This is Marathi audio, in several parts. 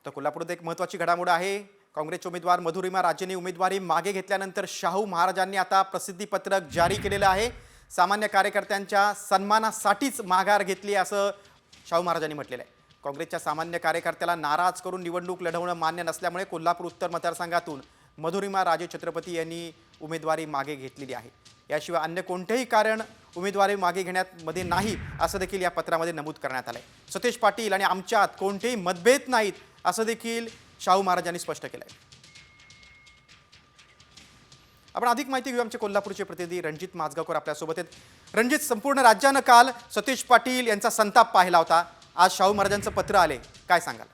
तर कोल्हापूरात एक महत्त्वाची घडामोड आहे। काँग्रेसचे उमेदवार मधुरिमा राजेंनी उमेदवारी मागे घेतल्यानंतर शाहू महाराजांनी आता प्रसिद्धीपत्रक जारी केलेलं आहे। सामान्य कार्यकर्त्यांच्या सन्मानासाठीच माघार घेतली असं शाहू महाराजांनी म्हटलेलं आहे। काँग्रेसच्या सामान्य कार्यकर्त्याला नाराज करून निवडणूक लढवणं मान्य नसल्यामुळे कोल्हापूर उत्तर मतदारसंघातून मधुरिमा राजे छत्रपती यांनी उमेदवारी मागे घेतलेली आहे। याशिवाय अन्य कोणतेही कारण उमेदवारी मागे घेण्यात मध्ये नाही असं देखील या पत्रामध्ये नमूद करण्यात आलंय। सतेज पाटील आणि आमच्यात कोणतेही मतभेद नाहीत असं देखील शाहू महाराजांनी स्पष्ट केलंय। आपण अधिक माहिती घेऊ, आमचे कोल्हापूरचे प्रतिनिधी रणजित माजगावकर आपल्या सोबत आहेत। रणजित, संपूर्ण राज्यानं काल सतेज पाटील यांचा संताप पाहिला होता, आज शाहू महाराजांचं पत्र आले, काय सांगाल?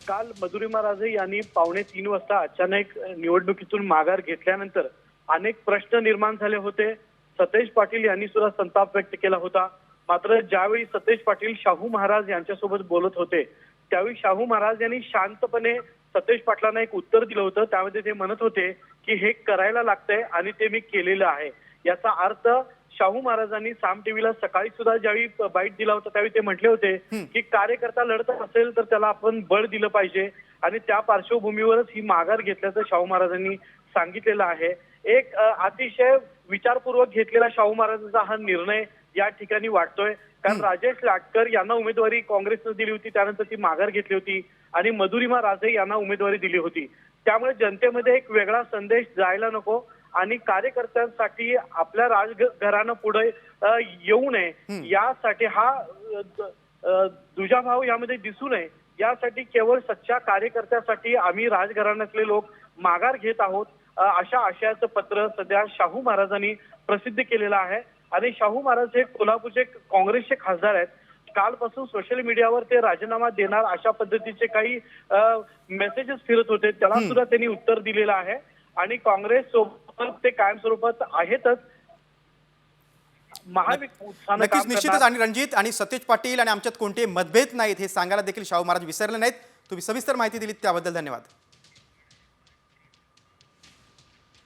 काल मधुरिमा राजे यांनी 2:45 वाजता अचानक निवडणुकीतून माघार घेतल्यानंतर अनेक प्रश्न निर्माण झाले होते। सतेज पाटील यांनी सुद्धा संताप व्यक्त केला होता। मात्र ज्यावेळी सतेज पाटील शाहू महाराज यांच्यासोबत बोलत होते त्यावेळी शाहू महाराज यांनी शांतपणे सतेज पाटलांना एक उत्तर दिलं होतं। त्यामध्ये ते म्हणत होते की हे करायला लागतंय आणि ते मी केलेलं आहे। याचा अर्थ शाहू महाराजांनी साम टीव्हीला सकाळी सुद्धा ज्यावेळी बाईट दिला होता त्यावेळी ते म्हटले होते की कार्यकर्ता लढत असेल तर त्याला आपण बळ दिलं पाहिजे आणि त्या पार्श्वभूमीवरच ही माघार घेतल्याचं शाहू महाराजांनी सांगितलेलं आहे। एक अतिशय विचारपूर्वक घेतलेला शाहू महाराजांचा हा निर्णय या ठिकाणी वाटतोय, कारण राजेश लाटकर यांना उमेदवारी काँग्रेसने दिली होती, त्यानंतर ती माघार घेतली होती आणि मधुरिमा राजे यांना उमेदवारी दिली होती। त्यामुळे जनतेमध्ये एक वेगळा संदेश जायला नको आणि कार्यकर्त्यांसाठी आपल्या राजघरानं पुढे येऊ नये यासाठी हा दुजाभाव यामध्ये दिसू नये यासाठी केवळ सच्च्या कार्यकर्त्यासाठी आम्ही राजघराण्यातले लोक माघार घेत आहोत अशा आशयाचं पत्र सध्या शाहू महाराजांनी प्रसिद्ध केलेलं आहे। आणि शाहू महाराज हे कोल्हापूरचे काँग्रेसचे खासदार आहेत। कालपासून सोशल मीडियावर ते राजीनामा देणार अशा पद्धतीचे काही मेसेजेस फिरत होते, त्याला सुद्धा त्यांनी उत्तर दिलेलं आहे आणि काँग्रेस सोबत ते कायमस्वरूपात आहेतच। नक्कीच, निश्चितच। आणि रणजित आणि सतेज पाटील आणि आमच्यात कोणतेही मतभेद नाहीत हे सांगायला देखील शाहू महाराज विसरले नाहीत। तुम्ही सविस्तर माहिती दिलीत त्याबद्दल धन्यवाद।